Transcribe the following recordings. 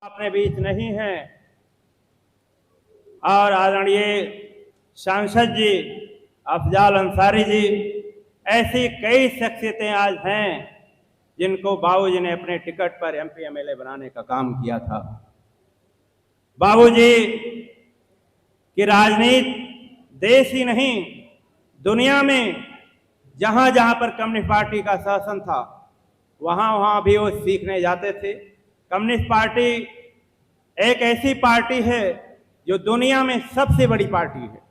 अपने बीच नहीं है और आदरणीय सांसद जी अफजाल अंसारी जी, ऐसी कई शख्सियतें आज हैं जिनको बाबूजी ने अपने टिकट पर एमपी एमएलए बनाने का काम किया था। बाबूजी की राजनीति देश ही नहीं दुनिया में जहां जहां पर कम्युनिस्ट पार्टी का शासन था वहां वहां भी वो सीखने जाते थे। कम्युनिस्ट पार्टी एक ऐसी पार्टी है जो दुनिया में सबसे बड़ी पार्टी है।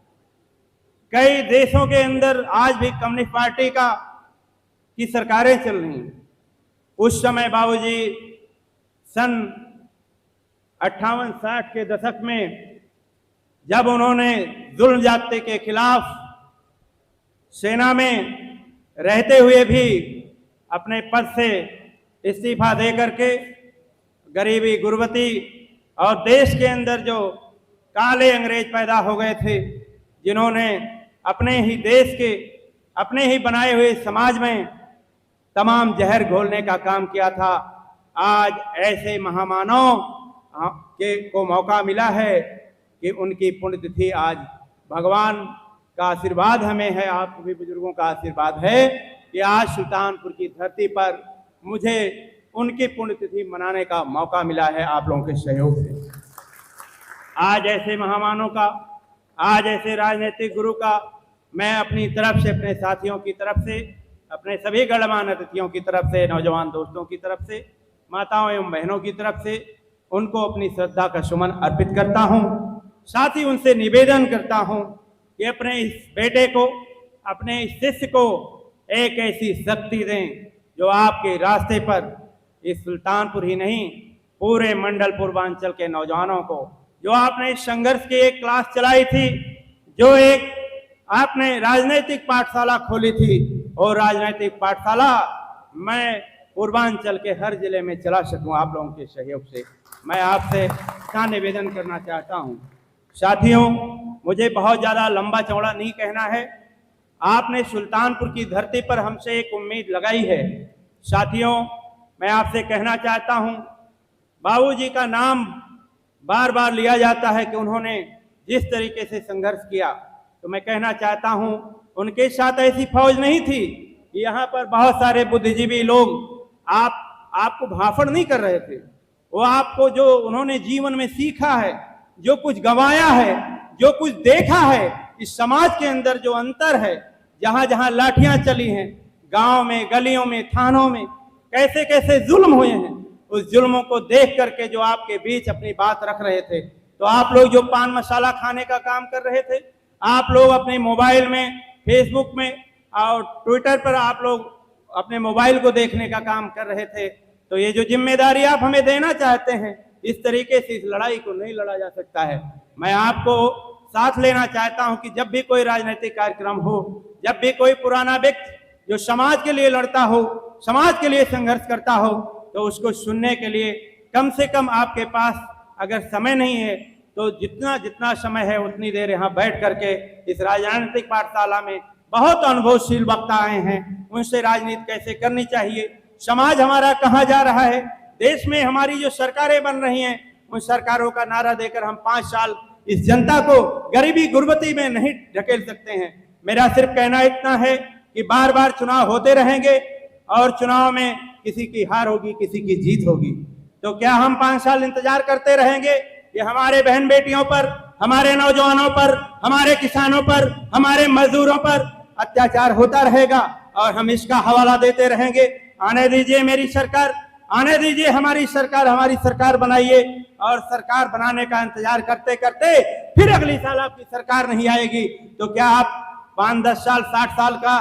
कई देशों के अंदर आज भी कम्युनिस्ट पार्टी की सरकारें चल रही हैं। उस समय बाबूजी सन 58-60 के दशक में जब उन्होंने जुल्म जाति के खिलाफ सेना में रहते हुए भी अपने पद से इस्तीफा दे करके गरीबी गुर्बती और देश के अंदर जो काले अंग्रेज पैदा हो गए थे जिन्होंने अपने ही देश के अपने ही बनाए हुए समाज में तमाम जहर घोलने का काम किया था, आज ऐसे महामानव को मौका मिला है कि उनकी पुण्यतिथि आज भगवान का आशीर्वाद हमें है, आप सभी बुजुर्गों का आशीर्वाद है कि आज सुल्तानपुर की धरती पर मुझे उनकी पुण्यतिथि मनाने का मौका मिला है आप लोगों के सहयोग से। आज ऐसे महामानव का, आज ऐसे राजनीतिक गुरु का मैं अपनी तरफ से, अपने साथियों की तरफ से, अपने सभी गणमान्य अतिथियों की तरफ से, नौजवान दोस्तों की तरफ से, माताओं एवं बहनों की तरफ से उनको अपनी श्रद्धा का सुमन अर्पित करता हूं। साथ ही उनसे निवेदन करता हूं कि अपने इस बेटे को, अपने इस शिष्य को एक ऐसी शक्ति दें जो आपके रास्ते पर इस सुल्तानपुर ही नहीं पूरे मंडल पूर्वांचल के नौजवानों को, जो आपने इस संघर्ष की एक क्लास चलाई थी, जो एक आपने राजनीतिक पाठशाला खोली थी, और राजनीतिक पाठशाला मैं पूर्वांचल के हर जिले में चला सकूं आप लोगों के सहयोग से, मैं आपसे का निवेदन करना चाहता हूं। साथियों, मुझे बहुत ज़्यादा लंबा चौड़ा नहीं कहना है, आपने सुल्तानपुर की धरती पर हमसे एक उम्मीद लगाई है। साथियों, मैं आपसे कहना चाहता हूं, बाबूजी का नाम बार बार लिया जाता है कि उन्होंने जिस तरीके से संघर्ष किया, तो मैं कहना चाहता हूं उनके साथ ऐसी फौज नहीं थी कि यहाँ पर बहुत सारे बुद्धिजीवी लोग आपको भाषण नहीं कर रहे थे। वो आपको जो उन्होंने जीवन में सीखा है, जो कुछ गंवाया है, जो कुछ देखा है, इस समाज के अंदर जो अंतर है, जहां जहां लाठियां चली हैं, गांव में, गलियों में, थानों में कैसे कैसे जुल्म हुए हैं, उस जुल्मों को देख करके जो आपके बीच अपनी बात रख रहे थे, तो आप लोग जो पान मसाला खाने का काम कर रहे थे, आप लोग अपने मोबाइल में, फेसबुक में और ट्विटर पर आप लोग अपने मोबाइल को देखने का काम कर रहे थे, तो ये जो जिम्मेदारी आप हमें देना चाहते हैं, इस तरीके से इस लड़ाई को नहीं लड़ा जा सकता है। मैं आपको साथ लेना चाहता हूं कि जब भी कोई राजनीतिक कार्यक्रम हो, जब भी कोई पुराना व्यक्ति जो समाज के लिए लड़ता हो, समाज के लिए संघर्ष करता हो, तो उसको सुनने के लिए कम से कम आपके पास अगर समय नहीं है तो जितना समय है उतनी देर यहाँ बैठ करके इस राजनीतिक पाठशाला में बहुत अनुभवशील वक्ता आए हैं, उनसे राजनीति कैसे करनी चाहिए, समाज हमारा कहाँ जा रहा है, देश में हमारी जो सरकारें बन रही हैं, उन सरकारों का नारा देकर हम 5 साल इस जनता को गरीबी गुर्बती में नहीं ढकेल सकते हैं। मेरा सिर्फ कहना इतना है कि बार बार चुनाव होते रहेंगे और चुनाव में किसी की हार होगी, किसी की जीत होगी, तो क्या हम 5 साल इंतजार करते रहेंगे कि हमारे बहन बेटियों पर, हमारे नौजवानों पर, हमारे किसानों पर, हमारे मजदूरों पर अत्याचार होता रहेगा और हम इसका हवाला देते रहेंगे? आने दीजिए मेरी सरकार, आने दीजिए हमारी सरकार बनाइए, और सरकार बनाने का इंतजार करते करते फिर अगली साल आपकी सरकार नहीं आएगी, तो क्या आप 5-10 साल 60 साल का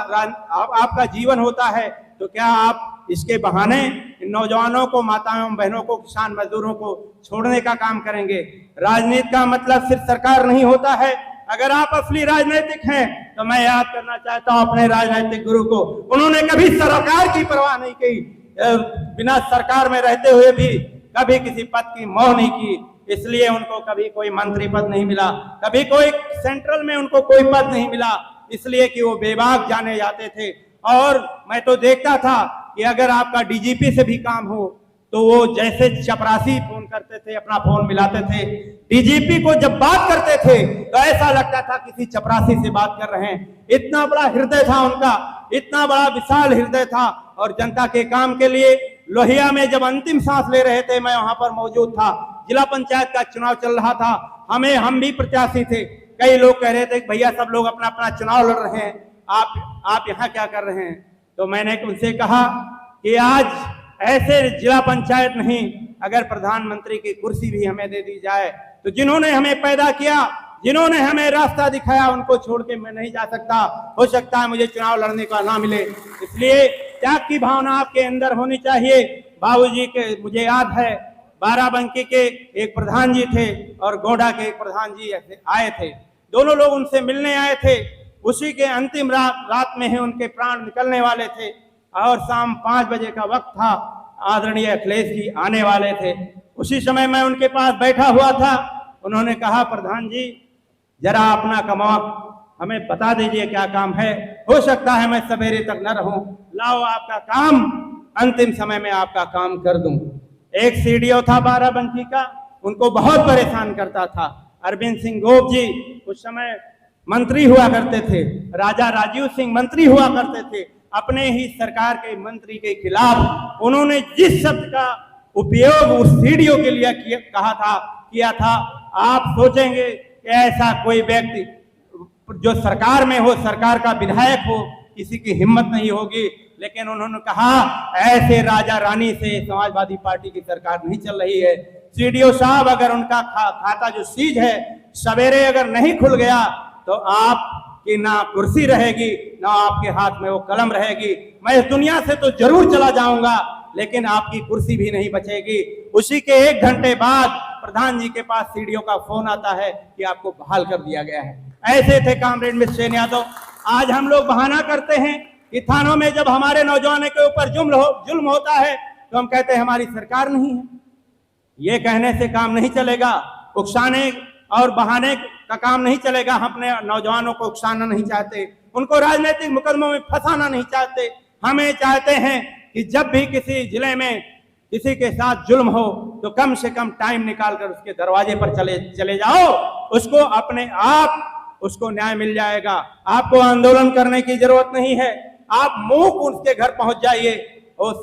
आपका जीवन होता है, तो क्या आप इसके बहाने नौजवानों को, माताओं बहनों को, किसान मजदूरों को छोड़ने का काम करेंगे? राजनीति का मतलब सिर्फ सरकार नहीं होता है। अगर आप असली राजनीतिक हैं तो मैं याद करना चाहता हूं अपने राजनीतिक गुरु को, उन्होंने कभी सरकार की परवाह नहीं की, बिना सरकार में रहते हुए भी कभी किसी पद की मोह नहीं की, इसलिए उनको कभी कोई मंत्री पद नहीं मिला, कभी कोई सेंट्रल में उनको कोई पद नहीं मिला, इसलिए कि वो बेबाक जाने जाते थे। और मैं तो देखता था कि अगर आपका डीजीपी से भी काम हो, तो वो जैसे चपरासी फोन करते थे, अपना फोन मिलाते थे, डीजीपी को जब बात करते थे तो ऐसा लगता था किसी चपरासी से बात कर रहे हैं। इतना बड़ा हृदय था उनका, इतना बड़ा विशाल हृदय था। और जनता के काम के लिए लोहिया में जब अंतिम सांस ले रहे थे, मैं वहां पर मौजूद था। जिला पंचायत का चुनाव चल रहा था, हम भी प्रत्याशी थे। कई लोग कह रहे थे भैया सब लोग अपना अपना चुनाव लड़ रहे हैं, आप यहाँ क्या कर रहे हैं। तो मैंने उनसे कहा कि आज ऐसे जिला पंचायत नहीं, अगर प्रधानमंत्री की कुर्सी भी हमें दे दी जाए तो जिन्होंने हमें पैदा किया, जिन्होंने हमें रास्ता दिखाया, उनको छोड़ के मैं नहीं जा सकता। हो सकता है मुझे चुनाव लड़ने का ना मिले, इसलिए त्याग की भावना आपके अंदर होनी चाहिए। बाबूजी के मुझे याद है, बाराबंकी के एक प्रधान जी थे और गोंडा के एक प्रधान जी आए थे। दोनों लोग उनसे मिलने आए थे। उसी के अंतिम रात में ही उनके प्राण निकलने वाले थे और शाम 5 बजे का वक्त था। आदरणीय अखिलेश जी आने वाले थे। उसी समय मैं उनके पास बैठा हुआ था। उन्होंने कहा प्रधान जी जरा अपना कमा हमें बता दीजिए क्या काम है, हो सकता है मैं सवेरे तक न रहूं, लाओ आपका काम अंतिम समय में आपका काम कर दूं। एक सीडीओ था बाराबंकी का, उनको बहुत परेशान करता था। अरविंद सिंह गोप जी उस समय मंत्री हुआ करते थे, राजा राजीव सिंह मंत्री हुआ करते थे। अपने ही सरकार के मंत्री के खिलाफ उन्होंने जिस शब्द का उपयोग उस सीडीओ के लिए किया था, आप सोचेंगे कि ऐसा कोई व्यक्ति जो सरकार में हो, सरकार का विधायक हो, किसी की हिम्मत नहीं होगी। लेकिन उन्होंने कहा ऐसे राजा रानी से समाजवादी पार्टी की सरकार नहीं चल रही है। सीडीओ साहब अगर उनका खाता जो सीज है सवेरे अगर नहीं खुल गया तो आपकी ना कुर्सी रहेगी, ना आपके हाथ में वो कलम रहेगी। मैं इस दुनिया से तो जरूर चला जाऊंगा, लेकिन आपकी कुर्सी भी नहीं बचेगी। उसी के 1 घंटे बाद प्रधान जी के पास सीडीओ का फोन आता है कि आपको बहाल कर दिया गया है। ऐसे थे कामरेड मिस्टर यादव। आज हम लोग बहाना करते हैं कि थानों में जब हमारे नौजवानों के ऊपर जुल्म होता है तो हम कहते हैं हमारी सरकार नहीं है। ये कहने से काम नहीं चलेगा, उकसाने और बहाने का काम नहीं चलेगा। हम अपने नौजवानों को उकसाना नहीं चाहते, उनको राजनीतिक मुकदमों में फंसाना नहीं चाहते। हमें चाहते हैं कि जब भी किसी जिले में किसी के साथ जुल्म हो तो कम से कम टाइम निकालकर उसके दरवाजे पर चले जाओ, उसको अपने आप उसको न्याय मिल जाएगा। आपको आंदोलन करने की जरूरत नहीं है, आप मुंह उसके घर पहुंच जाइए, उस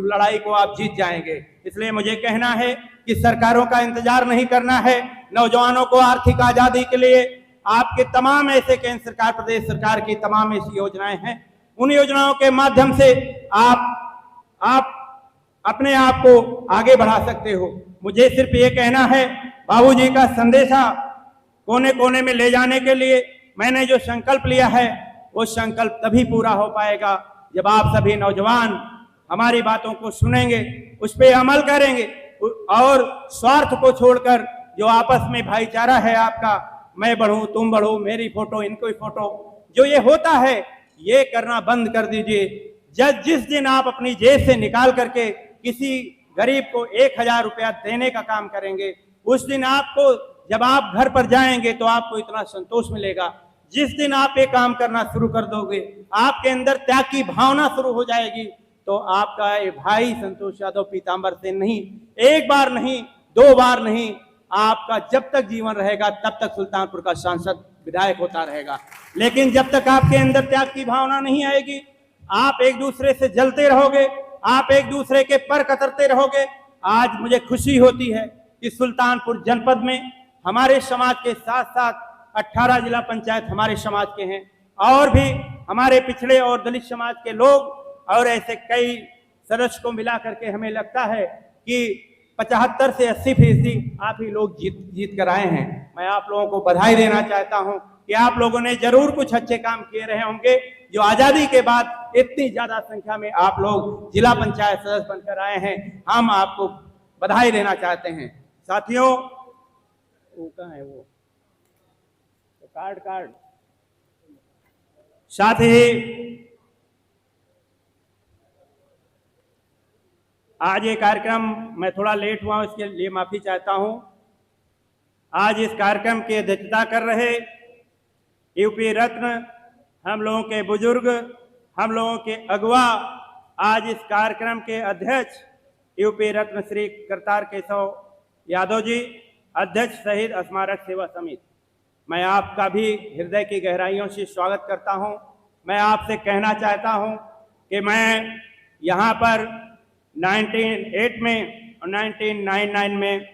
लड़ाई को आप जीत जाएंगे। इसलिए मुझे कहना है कि सरकारों का इंतजार नहीं करना है। नौजवानों को आर्थिक आजादी के लिए आपके तमाम ऐसे केंद्र सरकार, प्रदेश सरकार की तमाम ऐसी योजनाएं हैं, उन योजनाओं के माध्यम से आप अपने आप को आगे बढ़ा सकते हो। मुझे सिर्फ ये कहना है, बाबूजी का संदेशा कोने कोने में ले जाने के लिए मैंने जो संकल्प लिया है वो संकल्प तभी पूरा हो पाएगा जब आप सभी नौजवान हमारी बातों को सुनेंगे, उस पर अमल करेंगे और स्वार्थ को छोड़कर जो आपस में भाईचारा है आपका, मैं बढ़ूं तुम बढ़ो, मेरी फोटो इनको ही फोटो, जो ये होता है ये करना बंद कर दीजिए। जिस दिन आप अपनी जेब से निकाल करके किसी गरीब को 1000 रुपया देने का काम करेंगे, उस दिन आपको जब आप घर पर जाएंगे तो आपको इतना संतोष मिलेगा। जिस दिन आप ये काम करना शुरू कर दोगे, आपके अंदर त्याग की भावना शुरू हो जाएगी, तो आपका ये भाई संतोष यादव पीताम्बर सेन नहीं, 1 बार नहीं 2 बार नहीं, आपका जब तक जीवन रहेगा तब तक सुल्तानपुर का सांसद विधायक होता रहेगा। लेकिन जब तक आपके अंदर त्याग की भावना नहीं आएगी, आप एक दूसरे से जलते रहोगे, आप एक दूसरे के पर कतरते रहोगे। आज मुझे खुशी होती है कि सुल्तानपुर जनपद में हमारे समाज के साथ साथ 18 जिला पंचायत हमारे समाज के हैं और भी हमारे पिछड़े और दलित समाज के लोग और ऐसे कई सदस्य को मिला करके हमें लगता है कि 75 से 80% आप ही लोग जीत कर आए हैं। मैं आप लोगों को बधाई देना चाहता हूं कि आप लोगों ने जरूर कुछ अच्छे काम किए रहे होंगे, जो आजादी के बाद इतनी ज्यादा संख्या में आप लोग जिला पंचायत सदस्य बनकर आए हैं। हम आपको बधाई देना चाहते हैं। साथियों, वो कहाँ है वो कार्ड साथ ही आज ये कार्यक्रम मैं थोड़ा लेट हुआ हूं, इसके लिए माफी चाहता हूं। आज इस कार्यक्रम की अध्यक्षता कर रहे यूपी रत्न, हम लोगों के बुजुर्ग, हम लोगों के अगवा, आज इस कार्यक्रम के अध्यक्ष यूपी रत्न श्री करतार केशव यादव जी, अध्यक्ष शहीद स्मारक सेवा समिति, मैं आपका भी हृदय की गहराइयों से स्वागत करता हूं। मैं आपसे कहना चाहता हूं कि मैं यहाँ पर 1908 में और 1999 में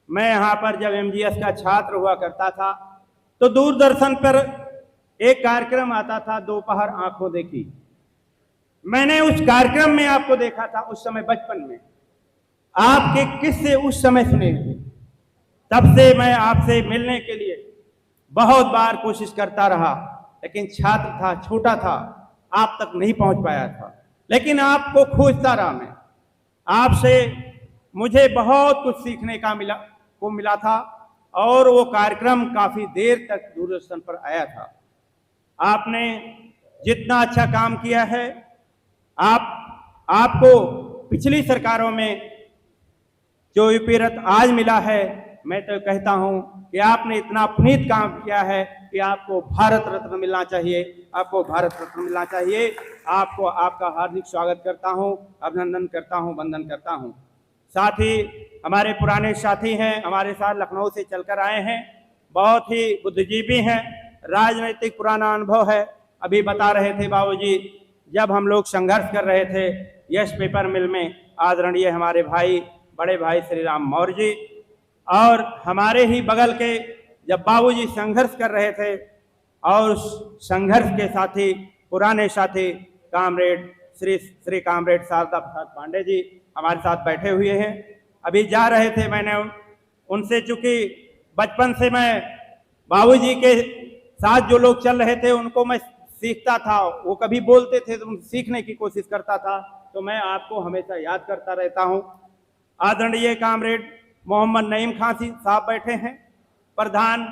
मैं यहाँ पर जब एमजीएस का छात्र हुआ करता था तो दूरदर्शन पर एक कार्यक्रम आता था, दोपहर आंखों देखी। मैंने उस कार्यक्रम में आपको देखा था उस समय बचपन में, आपके किस्से उस समय सुने थे। तब से मैं आपसे मिलने के लिए बहुत बार कोशिश करता रहा, लेकिन छात्र था, छोटा था, आप तक नहीं पहुंच पाया था, लेकिन आपको खोजता रहा मैं। आपसे मुझे बहुत कुछ सीखने का मिला था और वो कार्यक्रम काफी देर तक दूरदर्शन पर आया था। आपने जितना अच्छा काम किया है, आपको पिछली सरकारों में जो यूपी रत्न आज मिला है, मैं तो कहता हूं कि आपने इतना पुनीत काम किया है कि आपको भारत रत्न मिलना चाहिए, आपको भारत रत्न मिलना चाहिए। आपको आपका हार्दिक स्वागत करता हूं, अभिनंदन करता हूं, वंदन करता हूं। साथ ही हमारे पुराने साथी हैं, हमारे साथ लखनऊ से चलकर आए हैं, बहुत ही बुद्धिजीवी हैं, राजनीतिक पुराना अनुभव है। अभी बता रहे थे बाबूजी, जब हम लोग संघर्ष कर रहे थे यश पेपर मिल में, आदरणीय हमारे भाई, बड़े भाई श्री राम मौर्य जी, और हमारे ही बगल के जब बाबूजी संघर्ष कर रहे थे और संघर्ष के साथी, पुराने साथी कामरेड श्री कामरेड शारदा प्रसाद पांडे जी हमारे साथ बैठे हुए हैं। अभी जा रहे थे, मैंने उनसे, चूंकि बचपन से मैं बाबूजी के साथ जो लोग चल रहे थे उनको मैं सीखता था, वो कभी बोलते थे तो सीखने की कोशिश करता था, तो मैं आपको हमेशा याद करता रहता हूं। आदरणीय कामरेड मोहम्मद नईम खान साहब बैठे हैं, प्रधान,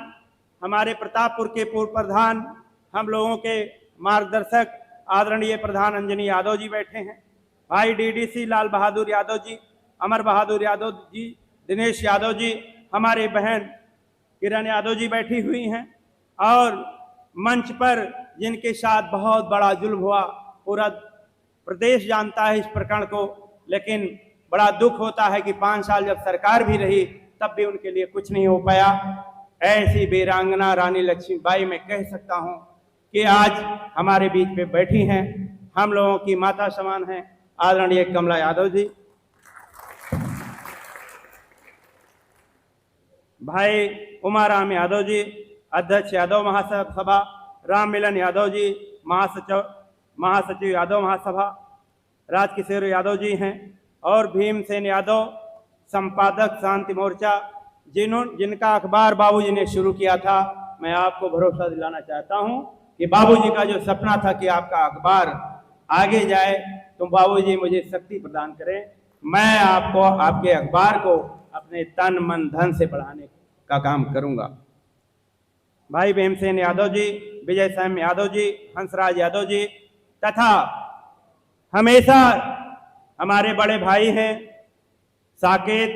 हमारे प्रतापपुर के पूर्व प्रधान, हम लोगों के मार्गदर्शक आदरणीय प्रधान अंजनी यादव जी बैठे हैं, भाई डीडीसी लाल बहादुर यादव जी, अमर बहादुर यादव जी, दिनेश यादव जी, हमारे बहन किरण यादव जी बैठी हुई हैं, और मंच पर जिनके साथ बहुत बड़ा जुल्म हुआ, पूरा प्रदेश जानता है इस प्रकरण को, लेकिन बड़ा दुख होता है कि 5 साल जब सरकार भी रही तब भी उनके लिए कुछ नहीं हो पाया। ऐसी वीरांगना रानी लक्ष्मीबाई मैं कह सकता हूं कि आज हमारे बीच में बैठी हैं, हम लोगों की माता समान हैं, आदरणीय कमला यादव जी, भाई उमाराम यादव जी, अध्यक्ष यादव महासभा, राम मिलन यादव जी, महासचिव यादव महासभा, राजकिशोर यादव जी हैं, और भीमसेन यादव संपादक शांति मोर्चा, जिनका अखबार बाबूजी ने शुरू किया था। मैं आपको भरोसा दिलाना चाहता हूं कि बाबूजी का जो सपना था कि आपका अखबार आगे जाए, तो बाबूजी मुझे शक्ति प्रदान करें, मैं आपको, आपके अखबार को अपने तन मन धन से बढ़ाने का काम करूंगा। भाई भीमसेन यादव जी, विजय सैम यादव जी, हंसराज यादव जी, तथा हमेशा हमारे बड़े भाई हैं साकेत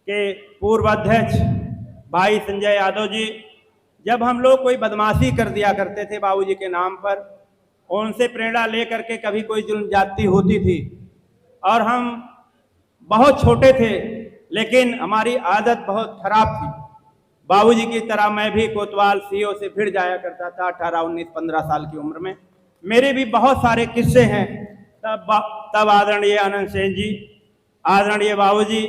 के पूर्व अध्यक्ष भाई संजय यादव जी, जब हम लोग कोई बदमाशी कर दिया करते थे बाबूजी के नाम पर, उनसे प्रेरणा लेकर के कभी कोई जुल्म जाती होती थी और हम बहुत छोटे थे, लेकिन हमारी आदत बहुत खराब थी। बाबूजी की तरह मैं भी कोतवाल सीओ से भिड़ जाया करता था 18, 19, 15 साल की उम्र में। मेरे भी बहुत सारे किस्से हैं। तब आदरणीय आनंद सेन जी, आदरणीय बाबूजी,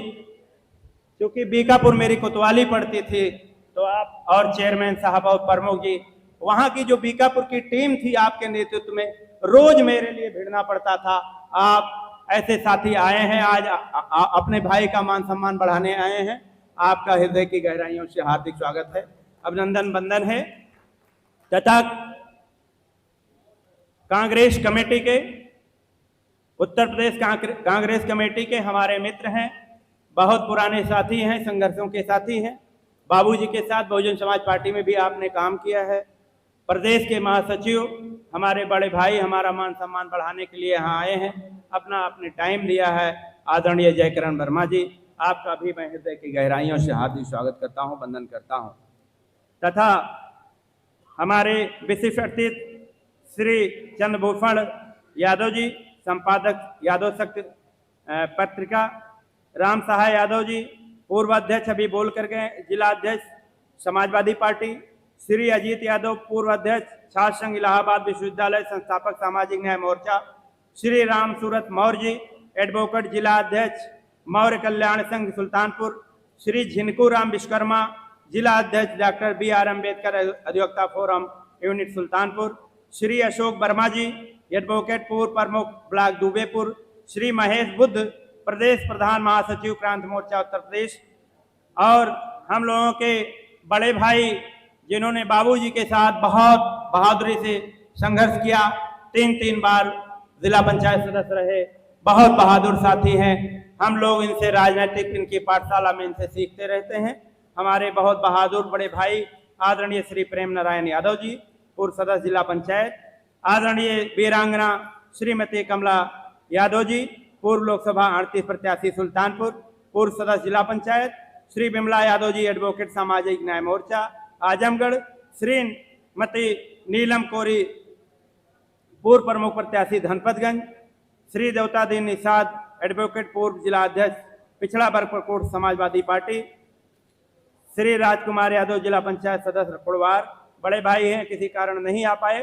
क्योंकि बीकापुर मेरी कोतवाली पड़ती थी, तो आप और चेयरमैन साहब और प्रमुख जी, वहाँ की जो बीकापुर की टीम थी आपके नेतृत्व में, रोज मेरे लिए भिड़ना पड़ता था। आप ऐसे साथी आए हैं, आज अपने भाई का मान सम्मान बढ़ाने आए हैं, आपका हृदय की गहराइयों से हार्दिक स्वागत है, अभिनंदन बंदन है। तथा कांग्रेस कमेटी के, उत्तर प्रदेश कांग्रेस कमेटी के हमारे मित्र हैं, बहुत पुराने साथी हैं, संघर्षों के साथी हैं, बाबूजी के साथ बहुजन समाज पार्टी में भी आपने काम किया है। प्रदेश के महासचिव, हमारे बड़े भाई, हमारा मान सम्मान बढ़ाने के लिए यहाँ आए हैं, अपना आपने टाइम दिया है, आदरणीय जयकरण वर्मा जी, आपका भी मैं हृदय की गहराइयों से हार्दिक स्वागत करता हूँ, वंदन करता हूँ। तथा हमारे विशिष्ट अतिथि श्री चंद्रभूषण यादव जी, संपादक यादव शक्ति पत्रिका, राम सहाय यादव जी पूर्व अध्यक्ष अभी बोल कर गए, जिला अध्यक्ष समाजवादी पार्टी। श्री अजीत यादव पूर्व अध्यक्ष छात्र संघ इलाहाबाद विश्वविद्यालय संस्थापक सामाजिक न्याय मोर्चा। श्री राम सूरत मौर्य जी एडवोकेट जिला अध्यक्ष मौर्य कल्याण संघ सुल्तानपुर। श्री झिनकू राम विश्वकर्मा जिला अध्यक्ष डॉक्टर BR अम्बेडकर अधिवक्ता फोरम यूनिट सुल्तानपुर। श्री अशोक वर्मा जी एडवोकेट पूर्व प्रमुख ब्लॉक दुबेपुर। श्री महेश बुद्ध प्रदेश प्रधान महासचिव क्रांति मोर्चा उत्तर प्रदेश। और हम लोगों के बड़े भाई जिन्होंने बाबूजी के साथ बहुत बहादुरी से संघर्ष किया, 3 बार जिला पंचायत सदस्य रहे, बहुत बहादुर साथी हैं। हम लोग इनसे राजनीतिक इनकी पाठशाला में इनसे सीखते रहते हैं। हमारे बहुत बहादुर बड़े भाई आदरणीय श्री प्रेम नारायण यादव जी पूर्व सदस्य जिला पंचायत। आदरणीय वीरांगना श्रीमती कमला यादव जी पूर्व लोकसभा 38 प्रत्याशी सुल्तानपुर पूर्व सदस्य जिला पंचायत। श्री बिमला यादव जी एडवोकेट सामाजिक न्याय मोर्चा आजमगढ़। श्रीमती नीलम कोरी पूर्व प्रमुख प्रत्याशी धनपतगंज। श्री देवतादीन निषाद एडवोकेट पूर्व जिला अध्यक्ष पिछड़ा वर्ग प्रकोष्ठ समाजवादी पार्टी। श्री राजकुमार यादव जिला पंचायत सदस्य कुड़वार, बड़े भाई हैं, किसी कारण नहीं आ पाए।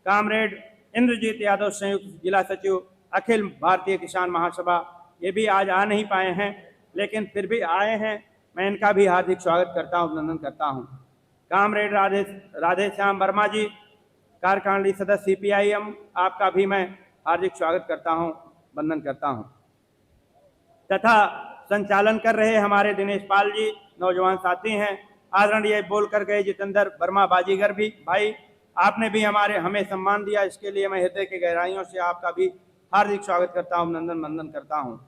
कामरेड इंद्रजीत यादव संयुक्त जिला सचिव अखिल भारतीय किसान महासभा, ये भी आज आ नहीं पाए हैं, लेकिन फिर भी आए हैं। मैं इनका भी हार्दिक स्वागत करता हूँ, अभिनंदन करता हूँ। कामरेड राधे श्याम वर्मा जी कार्यकारिणी सदस्य CPIM, आपका भी मैं हार्दिक स्वागत करता हूँ, वंदन करता हूँ। तथा संचालन कर रहे हमारे दिनेश पाल जी नौजवान साथी हैं। आदरणीय बोल कर गए जितेंद्र वर्मा बाजीगर भी भाई, आपने भी हमें सम्मान दिया, इसके लिए मैं हृदय के गहराइयों से आपका भी हार्दिक स्वागत करता हूँ, अभिनंदन वंदन करता हूँ।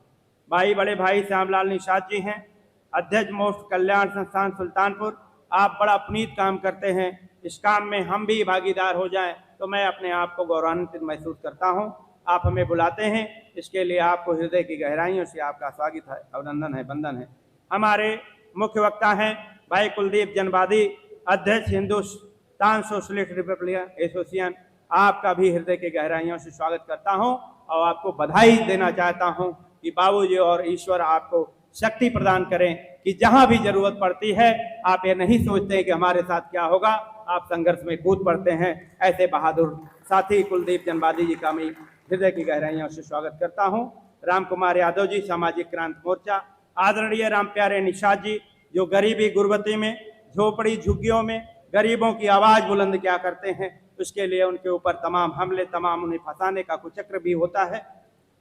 भाई बड़े भाई श्यामलाल निषाद जी हैं अध्यक्ष मोस्ट कल्याण संस्थान सुल्तानपुर, आप बड़ा पुनीत काम करते हैं। इस काम में हम भी भागीदार हो जाएं तो मैं अपने आप को गौरवान्वित महसूस करता हूं। आप हमें बुलाते हैं, इसके लिए आपको हृदय की गहराइयों से आपका स्वागत है, अभिनंदन है, वंदन है। हमारे मुख्य वक्ता हैं भाई कुलदीप जनवादी अध्यक्ष हिंदुस्तान सोशलिस्ट रिपब्लिकन एसोसिएशन, आपका भी हृदय की गहराइयों से स्वागत करता हूं और आपको बधाई देना चाहता हूं कि बाबूजी और ईश्वर आपको शक्ति प्रदान करें कि जहां भी जरूरत पड़ती है आप ये नहीं सोचते कि हमारे साथ क्या होगा, आप संघर्ष में कूद पड़ते हैं। ऐसे बहादुर साथी कुलदीप जनवादी जी का मैं हृदय की गहराइयों से स्वागत करता हूं। राम कुमार यादव जी सामाजिक क्रांति मोर्चा। आदरणीय राम प्यारे निषाद जी जो गरीबी गुर्बती में झोपड़ी झुग्गियों में गरीबों की आवाज बुलंद क्या करते हैं, उसके लिए उनके ऊपर तमाम हमले, तमाम उन्हें फंसाने का कुचक्र भी होता है।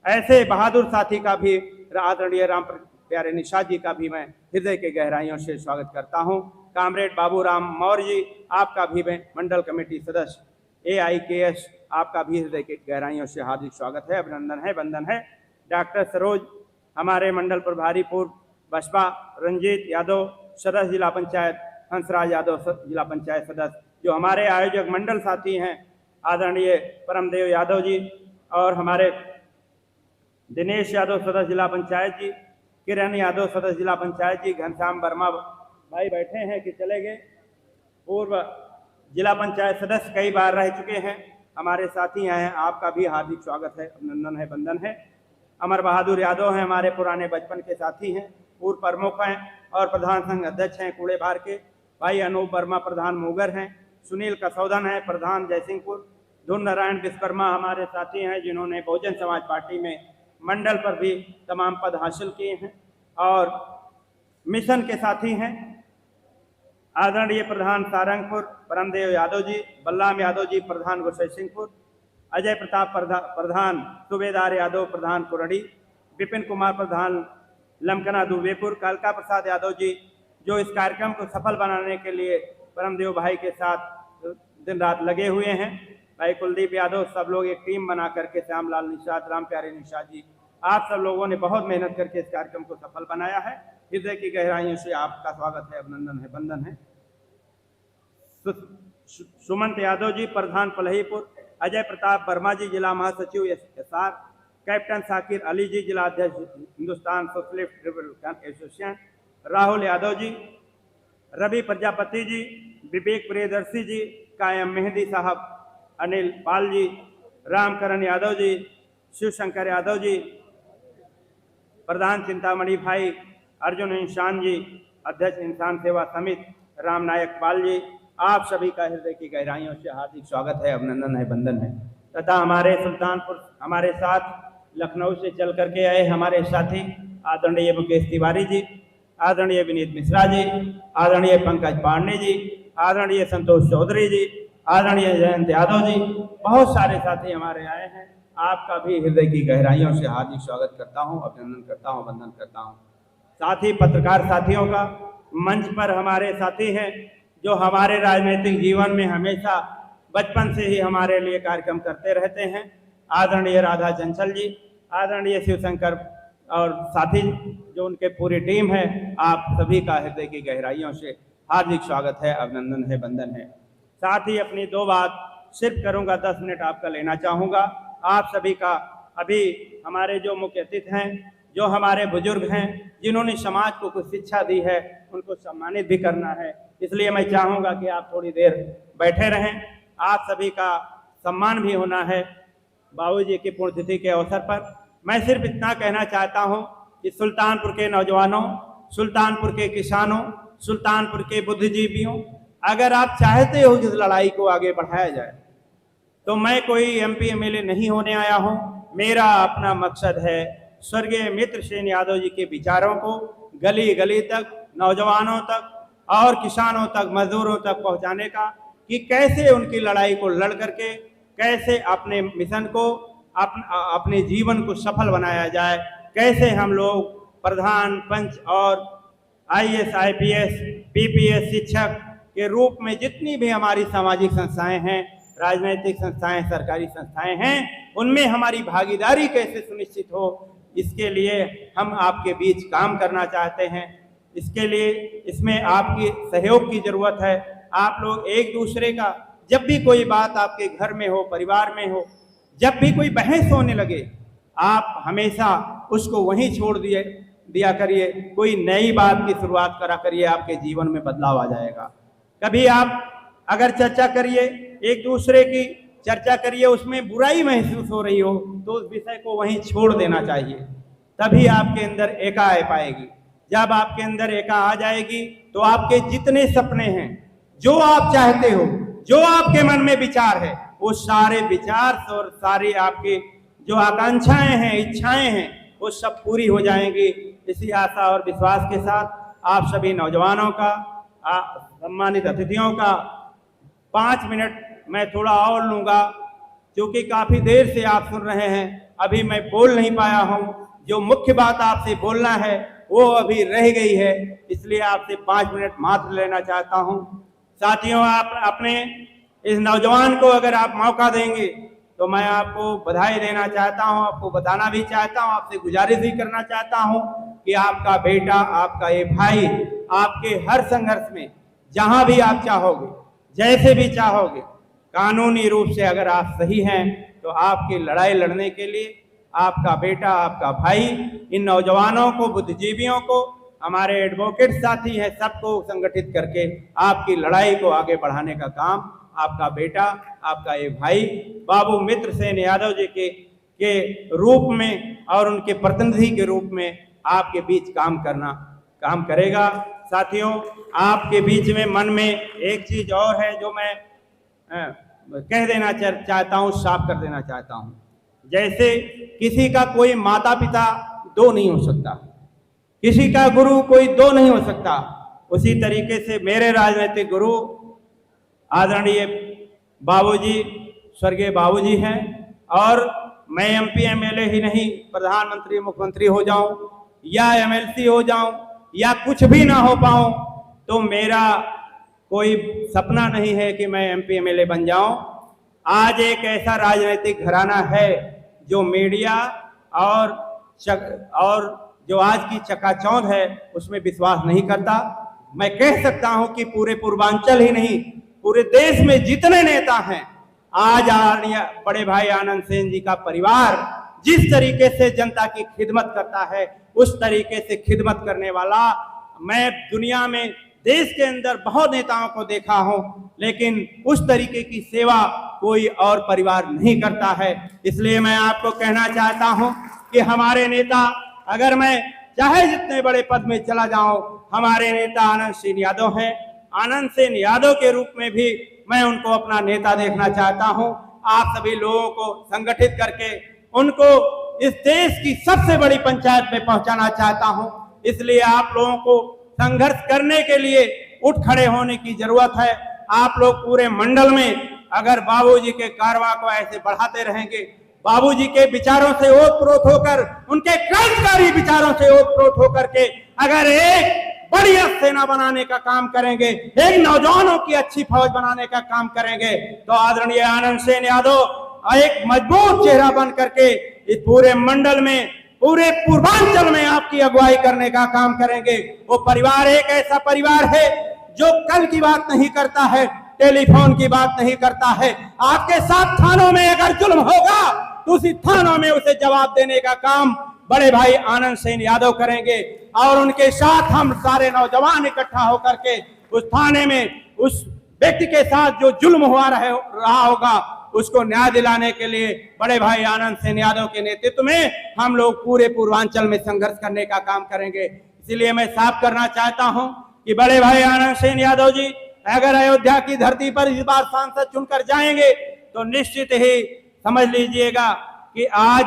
ऐसे बहादुर साथी का भी आदरणीय राम प्यारे निषाद जी का भी मैं हृदय के गहराइयों से स्वागत करता हूं। कामरेड बाबू राम मौर्य जी, आपका भी मैं मंडल कमेटी सदस्य AIKS, आपका भी हृदय के गहराइयों से हार्दिक स्वागत है, अभिनंदन है, वंदन है। डॉक्टर सरोज हमारे मंडल प्रभारी पूर्व बसपा, रंजीत यादव सदस्य जिला पंचायत, हंसराज यादव जिला पंचायत सदस्य, जो हमारे आयोजक मंडल साथी हैं आदरणीय परमदेव यादव जी और हमारे दिनेश यादव सदस्य जिला पंचायत जी, किरण यादव सदस्य जिला पंचायत जी, घनश्याम वर्मा भाई बैठे हैं कि चले गए, पूर्व जिला पंचायत सदस्य कई बार रह चुके हैं, हमारे साथी हैं, आपका भी हार्दिक स्वागत है, अभिनंदन है, वंदन है। अमर बहादुर यादव हैं, हमारे पुराने बचपन के साथी हैं, पूर्व प्रमुख हैं और प्रधान संघ अध्यक्ष हैं कूड़े भार के। भाई अनूप वर्मा प्रधान मोगर हैं, सुनील कसौदन हैं प्रधान जयसिंहपुर। धुन नारायण विश्वकर्मा हमारे साथी हैं जिन्होंने बहुजन समाज पार्टी में मंडल पर भी तमाम पद हासिल किए हैं और मिशन के साथी हैं। आदरणीय प्रधान सारंगपुर परमदेव यादव जी, बलराम यादव जी प्रधान गोसाई सिंहपुर, अजय प्रताप प्रधान सूबेदार यादव प्रधान कुरड़ी, विपिन कुमार प्रधान लमकना दुबेपुर, कालका प्रसाद यादव जी जो इस कार्यक्रम को सफल बनाने के लिए परमदेव भाई के साथ दिन रात लगे हुए हैं। भाई कुलदीप यादव, सब लोग एक टीम बना करके, श्यामलाल निषाद, राम प्यारे निषाद जी, आप सब लोगों ने बहुत मेहनत करके इस कार्यक्रम को सफल बनाया है। हृदय की गहराइयों से आपका स्वागत है, अभिनंदन है, वंदन है। सुमंत यादव जी प्रधान पलहीपुर, अजय प्रताप वर्मा जी जिला महासचिव SR, कैप्टन साकिर अली जी जिला अध्यक्ष Hindustan socialist republican association, Rahul Yadav ji, Ravi Prajapati ji, Vivek Priyadarshi ji, Qayam Mehndi साहब, अनिल पाल जी, रामकरण यादव जी, शिवशंकर यादव जी, प्रधान चिंतामणि भाई अर्जुन इंसान जी, अध्यक्ष इंसान सेवा समिति राम नायक पाल जी, आप सभी का हृदय की गहराइयों से हार्दिक स्वागत है, अभिनंदन है, वंदन है। तथा हमारे सुल्तानपुर हमारे साथ लखनऊ से चल करके आए हमारे साथी आदरणीय मुकेश तिवारी जी, आदरणीय विनीत मिश्रा जी, आदरणीय पंकज पांडे जी, आदरणीय संतोष चौधरी जी, आदरणीय जयंत यादव जी, बहुत सारे साथी हमारे आए हैं। आपका भी हृदय की गहराइयों से हार्दिक स्वागत करता हूं, अभिनंदन करता हूं, वंदन करता हूं। साथ ही पत्रकार साथियों का, मंच पर हमारे साथी हैं जो हमारे राजनीतिक जीवन में हमेशा बचपन से ही हमारे लिए कार्यक्रम करते रहते हैं। आदरणीय राधा चंचल जी, आदरणीय शिवशंकर और साथी जो उनके पूरी टीम है, आप सभी का हृदय की गहराइयों से हार्दिक स्वागत है, अभिनंदन है, वंदन है। साथ ही अपनी दो बात सिर्फ करूंगा, 10 मिनट आपका लेना चाहूँगा। आप सभी का अभी हमारे जो मुख्य अतिथि हैं, जो हमारे बुजुर्ग हैं, जिन्होंने समाज को कुछ शिक्षा दी है, उनको सम्मानित भी करना है। इसलिए मैं चाहूँगा कि आप थोड़ी देर बैठे रहें, आप सभी का सम्मान भी होना है बाबूजी की पुण्यतिथि के अवसर पर। मैं सिर्फ इतना कहना चाहता हूँ कि सुल्तानपुर के नौजवानों, सुल्तानपुर के किसानों, सुल्तानपुर के बुद्धिजीवियों, अगर आप चाहते हो कि इस लड़ाई को आगे बढ़ाया जाए, तो मैं कोई MP MLA नहीं होने आया हूँ। मेरा अपना मकसद है स्वर्गीय मित्र सेन यादव जी के विचारों को गली गली तक, नौजवानों तक और किसानों तक, मजदूरों तक पहुँचाने का, कि कैसे उनकी लड़ाई को लड़ करके कैसे अपने मिशन को, अपने जीवन को सफल बनाया जाए, कैसे हम लोग प्रधान, पंच और IAS, IPS, PPS शिक्षक के रूप में जितनी भी हमारी सामाजिक संस्थाएं हैं, राजनीतिक संस्थाएं, सरकारी संस्थाएं हैं, उनमें हमारी भागीदारी कैसे सुनिश्चित हो, इसके लिए हम आपके बीच काम करना चाहते हैं। इसके लिए इसमें आपकी सहयोग की जरूरत है। आप लोग एक दूसरे का, जब भी कोई बात आपके घर में हो, परिवार में हो, जब भी कोई बहस होने लगे, आप हमेशा उसको वहीं छोड़ दिया करिए, कोई नई बात की शुरुआत करा करिए, आपके जीवन में बदलाव आ जाएगा। कभी आप अगर चर्चा करिए, एक दूसरे की चर्चा करिए, उसमें बुराई महसूस हो रही हो, तो उस विषय को वहीं छोड़ देना चाहिए, तभी आपके अंदर एका आ पाएगी। जब आपके अंदर एका आ जाएगी तो आपके जितने सपने हैं, जो आप चाहते हो, जो आपके मन में विचार है, वो सारे विचार और सारी आपकी जो आकांक्षाएं हैं, इच्छाएं हैं, वो सब पूरी हो जाएंगी। इसी आशा और विश्वास के साथ आप सभी नौजवानों का, सम्मानित अतिथियों का 5 मिनट मैं थोड़ा और लूँगा, क्योंकि काफ़ी देर से आप सुन रहे हैं, अभी मैं बोल नहीं पाया हूँ। जो मुख्य बात आपसे बोलना है वो अभी रह गई है, इसलिए आपसे 5 मिनट मात्र लेना चाहता हूँ। साथियों, आप अपने इस नौजवान को अगर आप मौका देंगे तो मैं आपको बधाई देना चाहता हूँ, आपको बताना भी चाहता हूँ, आपसे गुजारिश भी करना चाहता हूँ कि आपका बेटा, आपका ये भाई, आपके हर संघर्ष में जहाँ भी आप चाहोगे, जैसे भी चाहोगे, कानूनी रूप से अगर आप सही हैं, तो आपकी लड़ाई लड़ने के लिए आपका बेटा, आपका भाई, इन नौजवानों को, बुद्धिजीवियों को, हमारे एडवोकेट साथी हैं, सबको संगठित करके आपकी लड़ाई को आगे बढ़ाने का काम आपका बेटा, आपका ये भाई बाबू मित्र सेन यादव जी के रूप में और उनके प्रतिनिधि के रूप में आपके बीच काम करेगा। साथियों, आपके बीच में मन में एक चीज और है जो मैं कह देना चाहता हूँ, साफ कर देना चाहता हूँ। जैसे किसी का कोई माता पिता दो नहीं हो सकता, किसी का गुरु कोई दो नहीं हो सकता, उसी तरीके से मेरे राजनीतिक गुरु आदरणीय बाबूजी, स्वर्गीय बाबूजी हैं, और मैं MP MLA ही नहीं, प्रधानमंत्री, मुख्यमंत्री हो जाऊं या MLC हो जाऊं या कुछ भी ना हो पाऊं, तो मेरा कोई सपना नहीं है कि मैं MP MLA बन जाऊं। आज एक ऐसा राजनीतिक घराना है जो मीडिया और जो आज की चकाचौंध है उसमें विश्वास नहीं करता। मैं कह सकता हूं कि पूरे पूर्वांचल ही नहीं, पूरे देश में जितने नेता हैं, आज बड़े भाई आनंद सेन जी का परिवार जिस तरीके से जनता की खिदमत करता है, उस तरीके से खिदमत करने वाला मैं दुनिया में, देश के अंदर बहुत नेताओं को देखा हूं, लेकिन उस तरीके की सेवा कोई और परिवार नहीं करता है। इसलिए मैं आपको कहना चाहता हूं कि हमारे नेता अगर मैं चाहे जितने बड़े पद में चला जाऊं, हमारे नेता आनंद सिंह यादव हैं। आनंद सिंह यादव के रूप में भी मैं उनको अपना नेता देखना चाहता हूं। आप सभी लोगों को संगठित करके उनको इस देश की सबसे बड़ी पंचायत में पहुंचाना चाहता हूं। इसलिए आप लोगों को संघर्ष करने के लिए उठ खड़े होने की जरूरत है। आप लोग पूरे मंडल में अगर बाबूजी के कारवां को ऐसे बढ़ाते रहेंगे, बाबूजी के विचारों से ओतप्रोत होकर, उनके क्रांतिकारी विचारों से ओतप्रोत होकर के अगर एक बढ़िया सेना बनाने का काम करेंगे, एक नौजवानों की अच्छी फौज बनाने का काम करेंगे, तो आदरणीय आनंद सिंह यादव एक मजबूत चेहरा बन करके इस पूरे मंडल में, पूरे पूर्वांचल में आपकी अगुवाई करने का काम करेंगे। वो परिवार एक ऐसा परिवार है जो कल की बात नहीं करता है, टेलीफोन की बात नहीं करता है। आपके साथ थानों में अगर जुल्म होगा तो उसी थानों में उसे जवाब देने का काम बड़े भाई आनंद सिंह यादव करेंगे। और उनके साथ हम सारे नौजवान इकट्ठा होकर के उस थाने में उस व्यक्ति के साथ जो जुल्म हुआ रहा होगा उसको न्याय दिलाने के लिए बड़े भाई आनंद सिंह यादव के नेतृत्व में हम लोग पूरे पूर्वांचल में संघर्ष करने का काम करेंगे। इसीलिए मैं साफ करना चाहता हूं कि बड़े भाई आनंद सिंह यादव जी अगर अयोध्या की धरती पर इस बार सांसद चुनकर जाएंगे तो निश्चित ही समझ लीजिएगा कि आज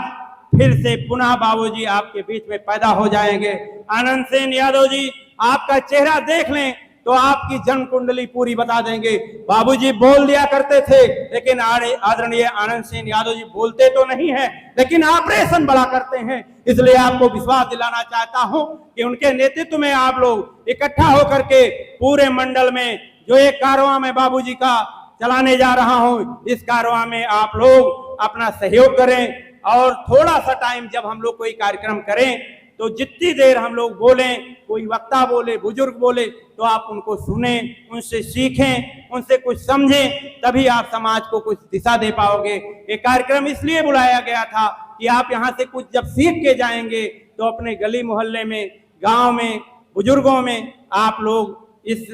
फिर से पुनः बाबूजी आपके बीच में पैदा हो जाएंगे। आनंद सिंह यादव जी आपका चेहरा देख लें तो आपकी जन्म कुंडली पूरी बता देंगे। बाबूजी बोल दिया करते थे, लेकिन आदरणीय आनंद सिंह यादव जी बोलते तो नहीं है, लेकिन ऑपरेशन बड़ा करते हैं। इसलिए आपको विश्वास दिलाना चाहता हूं कि उनके नेतृत्व में आप लोग इकट्ठा होकर के पूरे मंडल में जो एक कारवां में बाबूजी का चलाने जा रहा हूं, इस कारवां में आप लोग अपना सहयोग करें। और थोड़ा सा टाइम जब हम लोग कोई कार्यक्रम करें तो जितनी देर हम लोग बोलें, कोई वक्ता बोले, बुजुर्ग बोले, तो आप उनको सुने, उनसे सीखें, उनसे कुछ समझें, तभी आप समाज को कुछ दिशा दे पाओगे। ये कार्यक्रम इसलिए बुलाया गया था कि आप यहाँ से कुछ जब सीख के जाएंगे तो अपने गली मोहल्ले में, गांव में, बुजुर्गों में आप लोग इस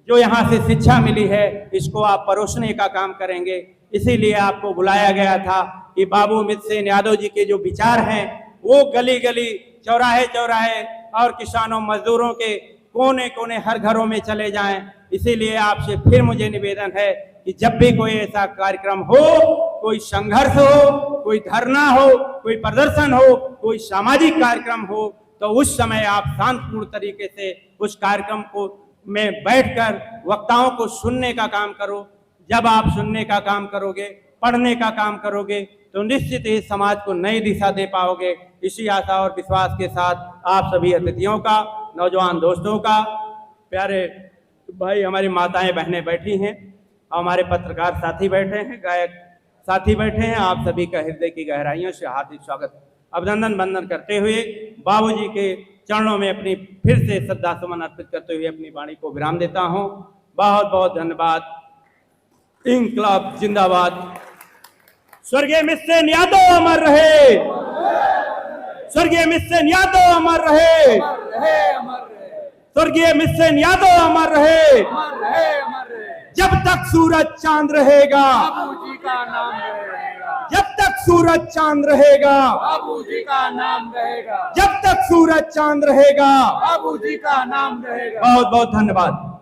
जो यहाँ से शिक्षा मिली है इसको आप परोसने का काम करेंगे। इसीलिए आपको बुलाया गया था कि बाबू अमित सिंह यादव जी के जो विचार हैं वो गली गली, चौराहे चौराहे और किसानों मजदूरों के कोने कोने हर घरों में चले जाएं। इसीलिए आपसे फिर मुझे निवेदन है कि जब भी कोई ऐसा कार्यक्रम हो, कोई संघर्ष हो, कोई धरना हो, कोई प्रदर्शन हो, कोई सामाजिक कार्यक्रम हो, तो उस समय आप शांतिपूर्ण तरीके से उस कार्यक्रम को में बैठकर वक्ताओं को सुनने का काम करो। जब आप सुनने का काम करोगे, पढ़ने का काम करोगे, तो निश्चित ही समाज को नई दिशा दे पाओगे। इसी आशा और विश्वास के साथ आप सभी अतिथियों का, नौजवान दोस्तों का, प्यारे भाई हमारी माताएं बहनें बैठी हैं, हमारे पत्रकार साथी बैठे हैं, गायक साथी बैठे हैं, आप सभी का हृदय की गहराइयों से हार्दिक स्वागत, अभिनंदन वंदन करते हुए बाबूजी के चरणों में अपनी फिर से श्रद्धा सुमन अर्पित करते हुए अपनी वाणी को विराम देता हूं। बहुत बहुत धन्यवाद। इंकलाब जिंदाबाद। स्वर्गीय अमित सिंह यादव अमर रहे, स्वर्गीय अमित सिंह यादव अमर रहे, स्वर्गीय अमित सिंह यादव अमर रहे। जब तक सूरज चांद रहेगा बाबूजी का नाम रहेगा, जब तक सूरज चांद रहेगा बाबूजी का नाम रहेगा, जब तक सूरज चांद रहेगा बाबूजी का नाम रहेगा। बहुत बहुत धन्यवाद।